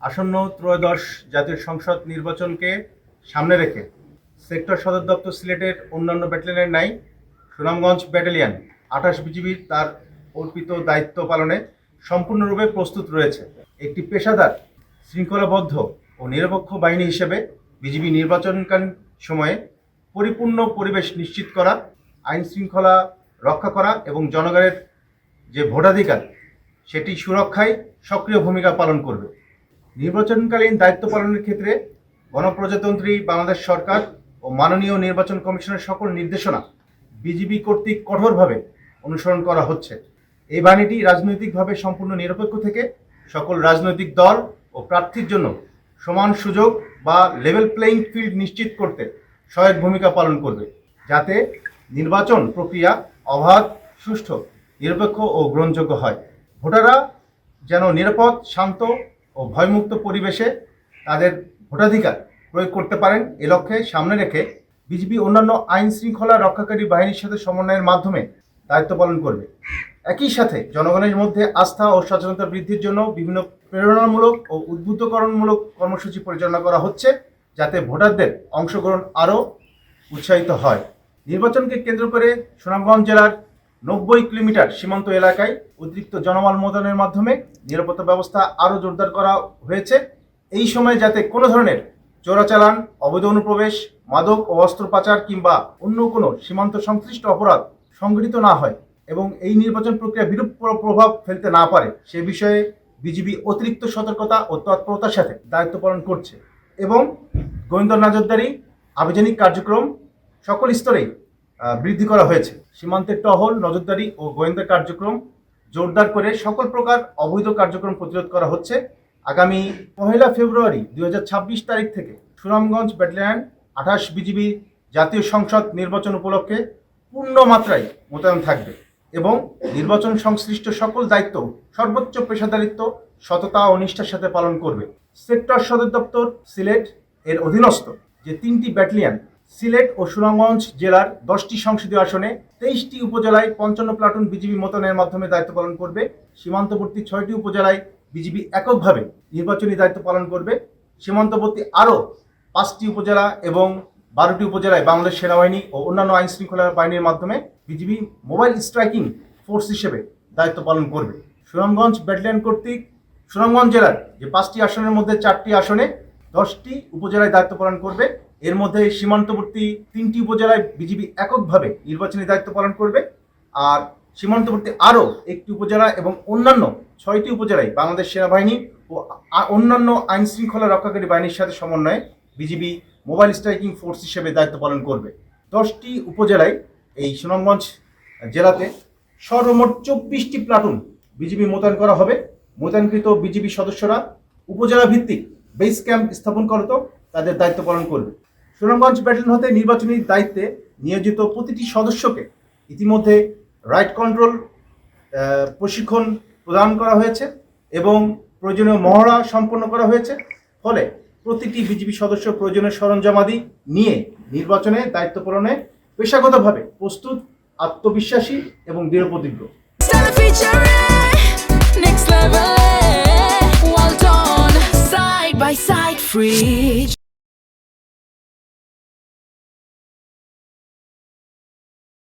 আসন্ন ত্রয়োদশ জাতীয় সংসদ নির্বাচনকে সামনে রেখে সেক্টর সদর দপ্তর সিলেটের অন্যান্য ব্যাটালিয়নের ন্যায় সুনামগঞ্জ ব্যাটালিয়ন 28 বিজিবির তার অর্পিত দায়িত্ব পালনে সম্পূর্ণরূপে প্রস্তুত রয়েছে। একটি পেশাদার, শৃঙ্খলাবদ্ধ ও নিরপেক্ষ বাহিনী হিসেবে বিজিবি নির্বাচনকালীন সময়ে পরিপূর্ণ পরিবেশ নিশ্চিত করা, আইন শৃঙ্খলা রক্ষা করা এবং জনগণের যে ভোটাধিকার সেটি সুরক্ষায় সক্রিয় ভূমিকা পালন করবে। নির্বাচনকালীন দায়িত্ব পালনের ক্ষেত্রে গণপ্রজাতন্ত্রী বাংলাদেশ সরকার ও মাননীয় নির্বাচন কমিশনের সকল নির্দেশনা বিজিবি কর্তৃক কঠোরভাবে অনুসরণ করা হচ্ছে। এই বাহিনীটি রাজনৈতিকভাবে সম্পূর্ণ নিরপেক্ষ থেকে সকল রাজনৈতিক দল ও প্রার্থীর জন্য সমান সুযোগ বা লেভেল প্লেইং ফিল্ড নিশ্চিত করতে সহায়ক ভূমিকা পালন করবে, যাতে নির্বাচন প্রক্রিয়া অবাধ, সুষ্ঠু, নিরপেক্ষ ও গ্রহণযোগ্য হয়। ভোটাররা যেন নিরাপদ, শান্ত ও ভয়মুক্ত পরিবেশে তাদের ভোটাধিকার প্রয়োগ করতে পারেন, এ লক্ষ্যে সামনে রেখে বিজিবি অন্যান্য আইন শৃঙ্খলা রক্ষাকারী বাহিনীর সাথে সমন্বয়ের মাধ্যমে দায়িত্ব পালন করবে। একই সাথে জনগণের মধ্যে আস্থা ও সচেতনতা বৃদ্ধির জন্য বিভিন্ন প্রেরণামূলক ও উদ্বুদ্ধকরণমূলক কর্মসূচি পরিচালনা করা হচ্ছে, যাতে ভোটারদের অংশগ্রহণ আরও উৎসাহিত হয়। নির্বাচনকে কেন্দ্র করে সুনামগঞ্জ জেলার 90 কিলোমিটার সীমান্ত এলাকায় অতিরিক্ত জনবল মোতায়েনের মাধ্যমে নিরাপত্তা ব্যবস্থা আরও জোরদার করা হয়েছে। এই সময় যাতে কোনো ধরনের চোরাচালান, অবৈধ অনুপ্রবেশ, মাদক ও অস্ত্র পাচার কিংবা অন্য কোনো সীমান্ত সংশ্লিষ্ট অপরাধ সংঘটিত না হয় এবং এই নির্বাচন প্রক্রিয়া বিরূপ প্রভাব ফেলতে না পারে, সে বিষয়ে বিজিবি অতিরিক্ত সতর্কতা ও তৎপরতার সাথে দায়িত্ব পালন করছে এবং গোয়েন্দা নজরদারি, আভিযানিক কার্যক্রম সকল স্তরেই বৃদ্ধি করা হয়েছে। সীমান্তের টহল, নজরদারি ও গোয়েন্দা কার্যক্রম জোরদার করে সকল প্রকার অবৈধ কার্যক্রম প্রতিরোধ করা হচ্ছে। আগামী 1 ফেব্রুয়ারি 2026 তারিখ থেকে সুনামগঞ্জ ব্যাটালিয়ন 28 বিজিবি জাতীয় সংসদ নির্বাচন উপলক্ষে পূর্ণ মাত্রায় মোতায়েন থাকবে এবং নির্বাচন সংশ্লিষ্ট সকল দায়িত্ব সর্বোচ্চ পেশাদারিত্ব, সততা ও নিষ্ঠার সাথে পালন করবে। সেক্টর সদর দপ্তর সিলেট এর অধীনস্থ যে 3টি ব্যাটালিয়ন সিলেট ও সুনামগঞ্জ জেলার 10টি সংসদীয় আসনে 23টি উপজেলায় 55 প্লাটুন বিজিবি মোতায়েনের মাধ্যমে দায়িত্ব পালন করবে। সীমান্তবর্তী 6টি উপজেলায় বিজিবি এককভাবে নির্বাচনী দায়িত্ব পালন করবে। সীমান্তবর্তী আরও 5টি উপজেলা এবং 12টি উপজেলায় বাংলাদেশ সেনাবাহিনী ও অন্যান্য আইন শৃঙ্খলা বাহিনীর মাধ্যমে বিজিবি মোবাইল স্ট্রাইকিং ফোর্স হিসেবে দায়িত্ব পালন করবে। সুনামগঞ্জ ব্যাটালিয়ন কর্তৃক সুনামগঞ্জ জেলার যে 5টি আসনের মধ্যে 4টি আসনে 10টি উপজেলায় দায়িত্ব পালন করবে। এর মধ্যে সীমান্তবর্তী 3টি উপজেলায় বিজিবি এককভাবে নির্বাচনী দায়িত্ব পালন করবে, আর সীমান্তবর্তী আরও 1টি উপজেলা এবং অন্যান্য 6টি উপজেলায় বাংলাদেশ সেনাবাহিনী ও অন্যান্য আইন শৃঙ্খলা রক্ষাকারী বাহিনীর সাথে সমন্বয়ে বিজিবি মোবাইল স্ট্রাইকিং ফোর্স হিসেবে দায়িত্ব পালন করবে। 10টি উপজেলায় এই সুনামগঞ্জ জেলাতে সর্বমোট 24টি প্লাটুন বিজিবি মোতায়েন করা হবে। মোতায়েনকৃত বিজিবি সদস্যরা উপজেলা ভিত্তিক বেস ক্যাম্প স্থাপন করত তাদের দায়িত্ব পালন করবে। সুনামগঞ্জ ব্যাটালিয়ন হতে নির্বাচনী দায়িত্বে নিয়োজিত প্রতিটি সদস্যকে ইতিমধ্যে রাইট কন্ট্রোল প্রশিক্ষণ প্রদান করা হয়েছে এবং প্রয়োজনীয় মহড়া সম্পন্ন করা হয়েছে। ফলে প্রতিটি বিজিবি সদস্য প্রয়োজনীয় সরঞ্জামাদি নিয়ে নির্বাচনে দায়িত্ব পালনে পেশাগতভাবে প্রস্তুত, আত্মবিশ্বাসী এবং দৃঢ়প্রতিজ্ঞ। Well done, side by side, free.